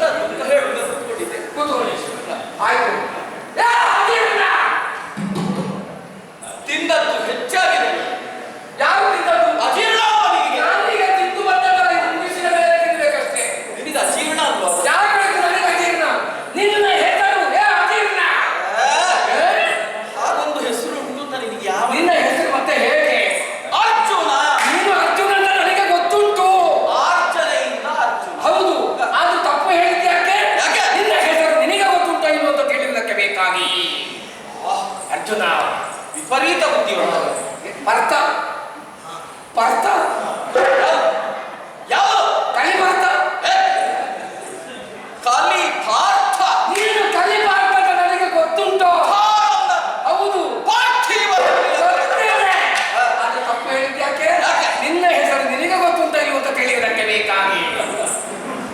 ಎಂತ ಹೇಳುದು ಕೂತ್ಕೊಂಡಿದ್ದೆ. ಕೂತ್ಕೊಳ್ಳಿ. ಆಯ್ತು. ತಿಂದದ್ದು ಹೆಚ್ಚಾಗಿದೆ. ಯಾರು ತಿಂದದ್ದು? ಅಜೀರ್ಣ ಅವನಿಗೆ. ನಾನೀಗ ತಿಂದು ಬಂದಲ್ಲ, ಮುಗಿಸಿದ ಮೇಲೆ ತಿನ್ಬೇಕಷ್ಟೇ. ನಿನಗೆ ಅಜೀರ್ಣ ಅಲ್ವಾ? ಯಾರು ಹೇಳಿದ್ರು ನನಗೆ ಅಜೀರ್ಣ? ನಿನ್ನ ಹೆಸರು ಅಜೀರ್ಣ. ಹಾಗೊಂದು ಹೆಸರು ಉಂಟು ಅಂತ ನಿನಗೆ ಯಾವ? ನಿನ್ನ ಹೆಸರು ಮತ್ತೆ ಹೇಗೆ? ಅರ್ಜುನ. ನೀನು ಅರ್ಜುನ ಅಂತ ನನಗೆ ಗೊತ್ತುಂಟು. ಆರ್ಚನೆಯಿಂದ ಅರ್ಜುನ. ಹೌದು, ಅದು ತಪ್ಪು ಹೇಳಿದ್ಯಾಕೆ? ನಿನ್ನ ಹೆಸರು ನಿನಗೆ ಗೊತ್ತುಂಟ ಇಲ್ವ ಅಂತ ತಿಳಿಯುವುದಕ್ಕೆ ಬೇಕಾಗಿ. ಅರ್ಜುನ ವಿಪರೀತ ಬುದ್ಧಿವಂತ. ಪರ್ತ ಪರ್ತ ಯಾವ ಕಲಿ ಪರ್ತ? ಕಲಿ ಪಾರ್ಥ. ನೀನು ಕಲಿ ಪಾರ್ಥ ಅಂತ ನನಗೆ ಗೊತ್ತುಂಟು. ಹೌದು, ಅದು ತಪ್ಪು ಹೇಳಿದ್ಯಾಕೆ? ನಿನ್ನ ಹೆಸರು ನಿನಗೆ ಗೊತ್ತುಂಟ ಇಲ್ವ ಅಂತ ತಿಳಿಯುವುದಕ್ಕೆ ಬೇಕಾಗಿ.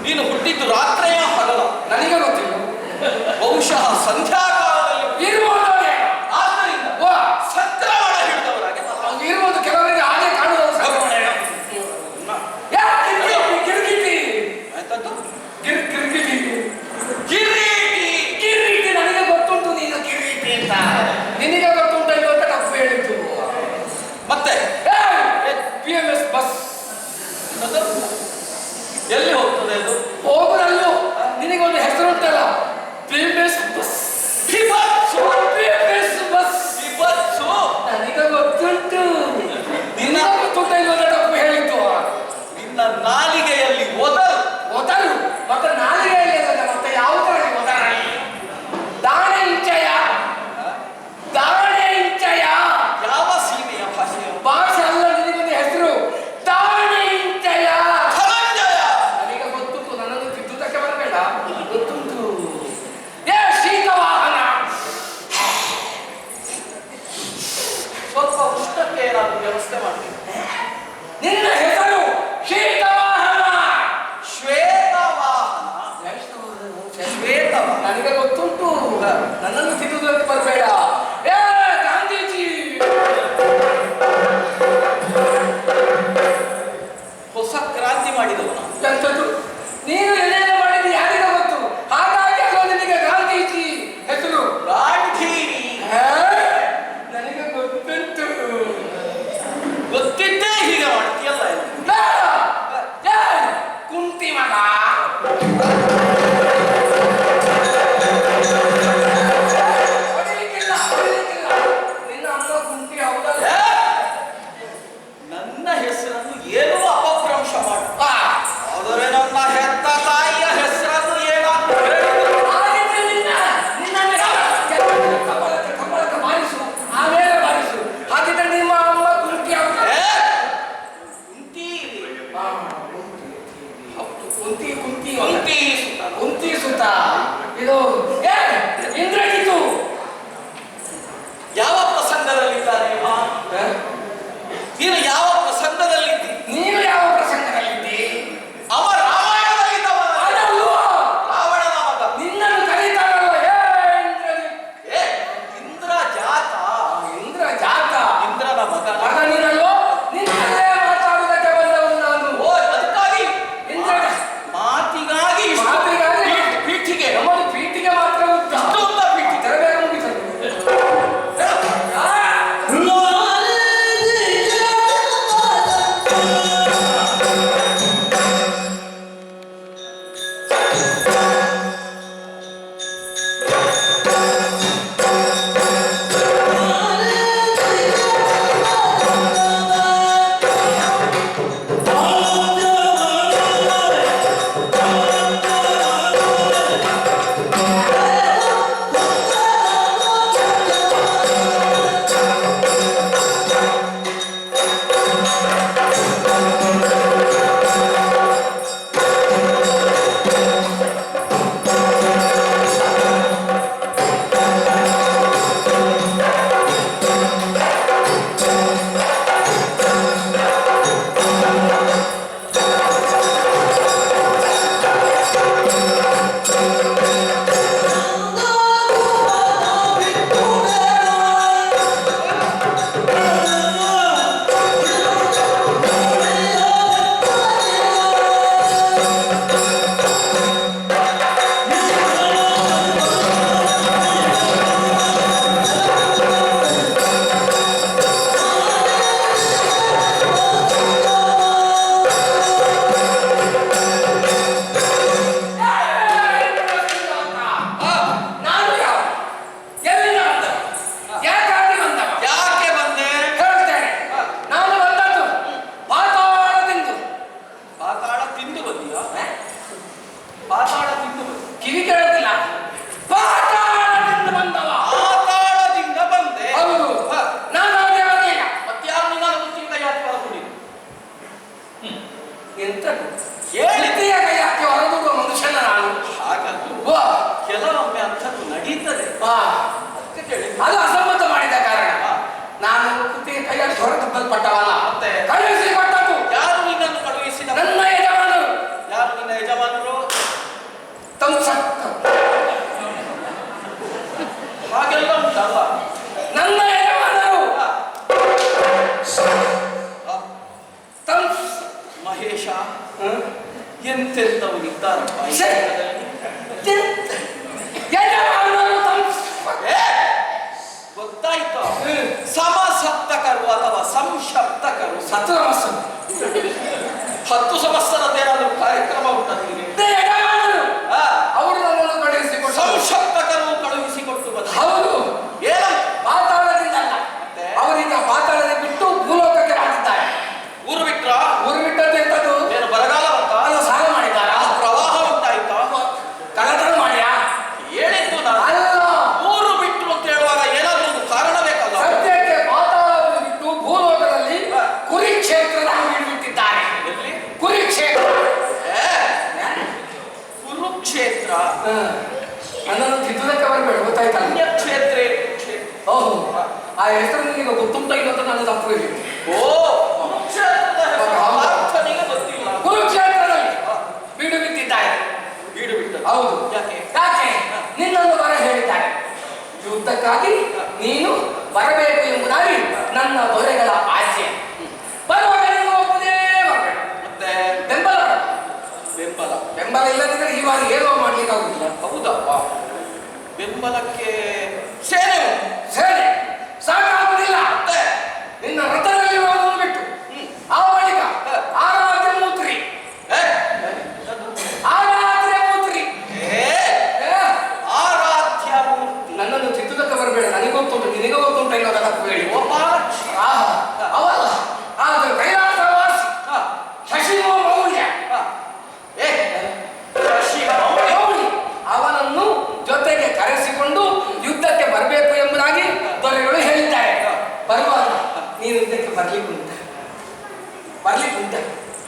ನೀನು ಹುಟ್ಟಿದ್ದು ರಾತ್ರಿಯ ಹಗಲ ನನಗೆ ಗೊತ್ತಿಲ್ಲ. ಬಹುಶಃ ಸಂಧ್ಯಾಕಾಲದಲ್ಲಿ ಇರ್ಬೋದು. ಆದ್ದರಿಂದ ಸತ್ರವಣ ಹಿಡಿದವರಾಗೆ ಇರ್ಬೋದು. ಕೆಲವರಿಗೆ ಹಾಗೆ ಕಾಣುವುದು ಕಿರಿಕಿಟಿ. ಆಯ್ತದ್ದು ಕಿರಿಕಿಟಿ ಕಿರೀಟಿ. ಕಿರೀಟಿ ನನಗೆ ಗೊತ್ತುಂಟು. ನೀನು ಕಿರೀಟಿ ಅಂತ ನಿನಗೆ ಗೊತ್ತುಂಟ ಇಲ್ವ ಅಂತ ತಪ್ಪು ಹೇಳಿದ್ದು. ಮತ್ತೆ PMS ಬಸ್ ಅದು ಎಲ್ಲಿ ಹೋಗ್ತದೆ ಅದು? ಹೋಗುದಲ್ಲೂ ನಿನಗೊಂದು ಹೆಸರು ಉಂಟಲ್ಲ, PMS bus. Vibhatsu. PMS bus Vibhatsu. ನನಗೆ ಗೊತ್ತುಂಟು. ನಿನಗೆ ಗೊತ್ತುಂಟ ಇಲ್ವ ಅಂತ ತಪ್ಪು ಹೇಳಿದ್ದು. ನಿನ್ನ ನಾಲಿಗೆಯಲ್ಲಿ ಒದಲು. ಮೊದಲು ಮತ್ತೆ ನಾಲಿಗೆಯಲ್ಲಿ ಅದಲ್ಲ, ಮತ್ತೆ ಯಾವುದರಲ್ಲಿ ಮೊದಲಲ್ಲಿ ದಾಣೆ ಇಂಚಯ. ದಾಣೆ ಇಂಚಯ ಯಾವ ಸೀಮೆಯ ಭಾಷೆಯ? ಭಾಷೆ ಅಲ್ಲ, ನಿನಗೊಂದು ಹೆಸರು ದಾಣೆ ಇಂಚಯ. ಧನಂಜಯ. ನನಗೆ ಗೊತ್ತುಂಟು. ನನ್ನನ್ನು ತಿದ್ದುದಕ್ಕೆ ಬರಬೇಡ, ಗೊತ್ತುಂಟು. ಶೀತ ವಾಹನ. ಸ್ವಲ್ಪ ಉಷ್ಣಕ್ಕೆ ಏನಾದರೂ ವ್ಯವಸ್ಥೆ ಮಾಡ್ತೀನಿ. ನಿನ್ನ ಹೆಸರು ಶೀತ ವಾಹನ. ಶ್ವೇತವಾಹನ. ಶ್ವೇತವಾಹನ. ನನಗೆ ಗೊತ್ತುಂಟು. ನನ್ನನ್ನು ತಿದ್ದುದಕ್ಕೆ ಬರಬೇಡ. ಗಾಂಧೀಜಿ. ಹೊಸ ಕ್ರಾಂತಿ ಮಾಡಿದವನು. ಎಂಥದ್ದು? ನೀನು ಏನೇನು ಮಾಡಿದ್ದು ಯಾರಿಗೆ ಗೊತ್ತು? ಹಾಗಾಗಿ ಅಲ್ವ ನಿನಗೆ ಗಾಂಧೀಜಿ ಹೆಸರು? ಗಾಂಧೀನಿ. ನನಗೆ ಗೊತ್ತುಂಟು. ಗೊತ್ತಿದ್ದೇ ಹೀಗೆ ಮಾಡ್ತೀಯಲ್ಲ. ಕುಂತಿ ಮಗ. ಹೊಡಿಲಿಕ್ಕಿಲ್ಲ, ಹೊಡಿಲಿಕ್ಕಿಲ್ಲ. ನಿನ್ನ ಅಮ್ಮ ಕುಂತಿ ಹೌದಲ್ಲ? ನನ್ನ ಹೆಸರನ್ನು ಏನೋ ಅಪಭ್ರಂಶ ಮಾಡು. ಆದರೆ ನನ್ನ ಹೆತ್ತ ತಾಯಿಯ ಹೆಸರನ್ನು ಏನಾದ್ರು ಹೇಳಿದ್ರು ಹಾಗಿದ್ರೆ ಕಮಲಕ್ಕೆ ಬಾರಿಸು, ಆಮೇಲೆ ಬಾರಿಸು. ಹಾಗಿದ್ರೆ ನಿಮ್ಮ ಅಮ್ಮ ಕುಂತಿ ಹೌದಲ್ಲ? ಕುಂತಿ ಕುಂತಿ ಕುಂತಿ ಸುತ. ಕುಂತಿ ಸುತ. ಇದು ಇಂದ್ರಜಿತು. ಯಾವ ಪ್ರಸಂಗದಲ್ಲಿದ್ದಾರೆ? ನೀನು ಯಾವ ಪ್ರಸಂಗದಲ್ಲಿದ್ದಿ? ನೀನು ಯಾವ ಪ್ರಸಂಗದಲ್ಲಿದ್ದಿ? ಅವ ರಾಮಾಯಣದಲ್ಲಿದ್ದವನ. ಅದಲ್ವೋ? ರಾವಣನ ಮಗ. ನಿನ್ನನ್ನು ಕರೀತಾರಲ್ಲ ಇಂದ್ರ ಜಾತ. ಇಂದ್ರ ಜಾತ. ಇಂದ್ರನ ಮಗ. ಮಗ ನೀನಲ್ವೋ? ನಿನ್ನಲ್ಲೇ ಮಾತಾಡುವುದಕ್ಕೆ ಬಂದವನು ನಾನು. ಓ, ಅದಕ್ಕಾಗಿ ಇಂದ್ರ ಮಾತಿಗಾಗಿ ಇಷ್ಟು ಮಾತಿಗಾಗಿ ಪೀಠಿಗೆ. ನಮ್ಮದು ಪೀಠಿಗೆ ಮಾತ್ರ ಉಂಟ. ಇಷ್ಟು ಉದ್ದ ಪೀಠಿಗೆ. ತರಬೇಕ ಮುಗಿಸಲು ಹಾಗೆಲ್ಲ ಉಂಟಲ್ಲ. ನನ್ನ ಯಜಮಾನರು ಮಹೇಶ ಎಂತೆಂತವು ಇದ್ದಾರಪ್ಪ ಈ ಜಗದಲ್ಲಿ. ಗೊತ್ತಾಯ್ತು. ಸಮಸಪ್ತಕರು ಅಥವಾ ಸಂಶಪ್ತಕರು. 10 ಸಂವತ್ಸರದ್ದೇನಾದ್ರೂ ಕಾರ್ಯಕ್ರಮ ಉಂಟ ನಿಮಗೆ? ಅವರು ನನ್ನನ್ನು ಕಳುಹಿಸಿಕೊಟ್ಟು ಸಂಶಪ್ತಕರು ಕಳುಹಿಸಿಕೊಟ್ಟು ಬಂದ. ಹೌದು. ಏನ ಪಾತಾಳದಿಂದಲ್ಲ, ಅವರೀಗ ಪಾತಾಳದ ಬಿಟ್ಟು ಭೂಲೋಕಕ್ಕೆ ಹಾಕಿದ್ದಾರೆ. ಊರು ಬಿಟ್ರ? ಊರು ಬಿಟ್ಟದ್ದು ಎಂತದ್ದು? ಏನು ಬರಗಾಲ ಉಂಟ? ಅಲ್ಲ, ಸಾಲ ಮಾಡಿದ್ದಾರ? ಪ್ರವಾಹ ಉಂಟಾಯ್ತಾ? ಕಳ್ಳತನ ಮಾಡ್ಯಾ? ಹೇಳಿದ್ದು ನಾನು. ಅಲ್ಲ, ಊರು ಬಿಟ್ರು ಅಂತ ಹೇಳುವಾಗ ಏನಾದ್ರೂ ಒಂದು ಕಾರಣ ಬೇಕಲ್ಲ. ಸದ್ಯಕ್ಕೆ ಪಾತಾಳವನ್ನು ಬಿಟ್ಟು ಭೂಲೋಕದಲ್ಲಿ ಕುರುಕ್ಷೇತ್ರದ ಅಂಗಡಿ ಬಿಟ್ಟಿದ್ದಾರೆ. ಎಲ್ಲಿ? ಕುರುಕ್ಷೇತ್ರ. ಕುರುಕ್ಷೇತ್ರ. ನನ್ನನ್ನು ತಿದ್ದುದಕ್ಕೆ ಬರಬೇಡ, ಗೊತ್ತಾಯ್ತಲ್ಲ? ಪುಣ್ಯಕ್ಷೇತ್ರ. ಓಹೋ, ಆ ಹೆಸರು ನಿನಗೆ ಗೊತ್ತುಂಟ ಇಲ್ಲ ಅಂತ ನನ್ನ ತಪ್ಪು ಹೇಳಿ. ಓ, ಕುರುಕ್ಷೇತ್ರದ ಅರ್ಥನಿಗೆ ಗೊತ್ತಿಲ್ಲ. ಕುರುಕ್ಷೇತ್ರದಲ್ಲಿ ಬೀಡು ಬಿಟ್ಟಿದ್ದಾರೆ. ಬೀಡು ಬಿಟ್ಟು? ಹೌದು. ಯಾಕೆ? ಯಾಕೆ? ನಿನ್ನನ್ನು ಬರ ಹೇಳಿದ್ದಾರೆ. ಯುದ್ಧಕ್ಕಾಗಿ ನೀನು ಬರಬೇಕು ಎಂಬುದಾಗಿ ನನ್ನ ದೊರೆಗಳ ಆಸೆ. ಬರುವಾಗ ನೀನು ಒಪ್ಪದೇ ಬರಬೇಕು. ಮತ್ತೆ ಬೆಂಬಲ ಬೆಂಬಲ. ಬೆಂಬಲ ಇಲ್ಲದಿದ್ದರೆ ಈ ಬಾರಿ ಏನೋ ಮಾಡ್ಲಿಕ್ಕೆ ಆಗುದಿಲ್ಲ. ಹೌದಪ್ಪ. ಬೆಂಬಲಕ್ಕೆ ಸೇನೆ ಸರಿ, ಸಾಕಾಗುವುದಿಲ್ಲ. ನಿನ್ನ ರಥದಲ್ಲಿ ಮಾಡೋದನ್ನು ಬಿಟ್ಟು ಆ ಬಳಿಕ ಆರಾಧ್ಯ ಮೂತ್ರಿ, ಆರಾಧ್ಯ ಮೂತ್ರಿ. ಆರಾಧ್ಯ ಮೂರ್ತಿ. ನನ್ನನ್ನು ತಿದ್ದುದಕ್ಕೆ ಬರಬೇಡ, ನನಗೆ ಗೊತ್ತುಂಟು, ನಿನಗೆ ಗೊತ್ತುಂಟ ಇಲ್ಲದ ತಪ್ಪು ಹೇಳಿ. ಗೋಪಾಲಕೃಷ್ಣ. ಅವಲ್ಲ, ಆದ್ರೆ ಕೈಲಾಸವಾಸಿ ಶಶಿಮೋ ಮೌಲ್ಯ. ಮೌಳಿ ಅವನನ್ನು ಜೊತೆಗೆ ಕರೆಸಿಕೊಂಡು ಯುದ್ಧಕ್ಕೆ ಬರಬೇಕು ಎಂಬುದಾಗಿ ದೊರೆಗಳು ಹೇಳಿದ್ದಾರೆ. ಬರುವಾಗ ನೀನು ಯುದ್ಧಕ್ಕೆ ಬರ್ಲಿಕ್ಕುಂಟ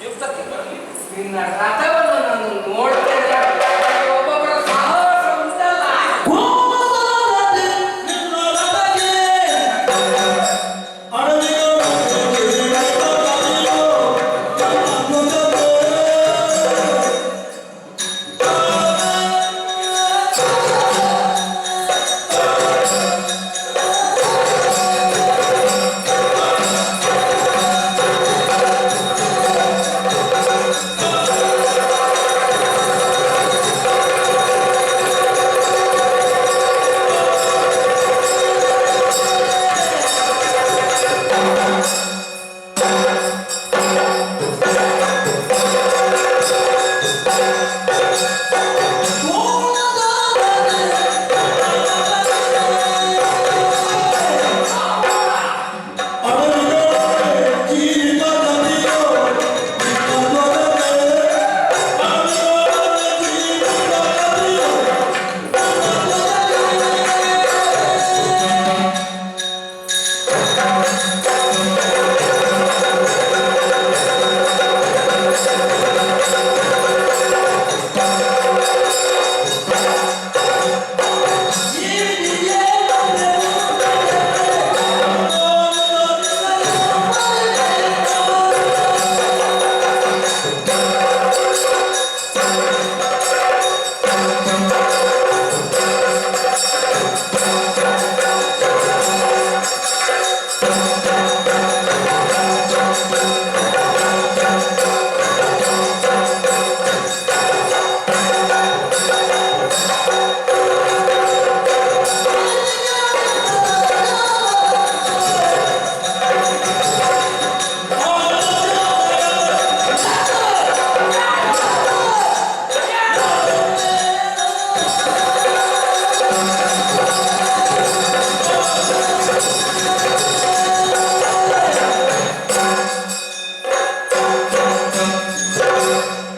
ಯುದ್ಧಕ್ಕೆ ಬರಲಿ. ನಿನ್ನ ರಥವನ್ನು ನಾನು ನೋಡ್ತೇನೆ. ಒಬ್ಬೊಬ್ಬರ ಸಾಹಸ ಉಂಟಲ್ಲ.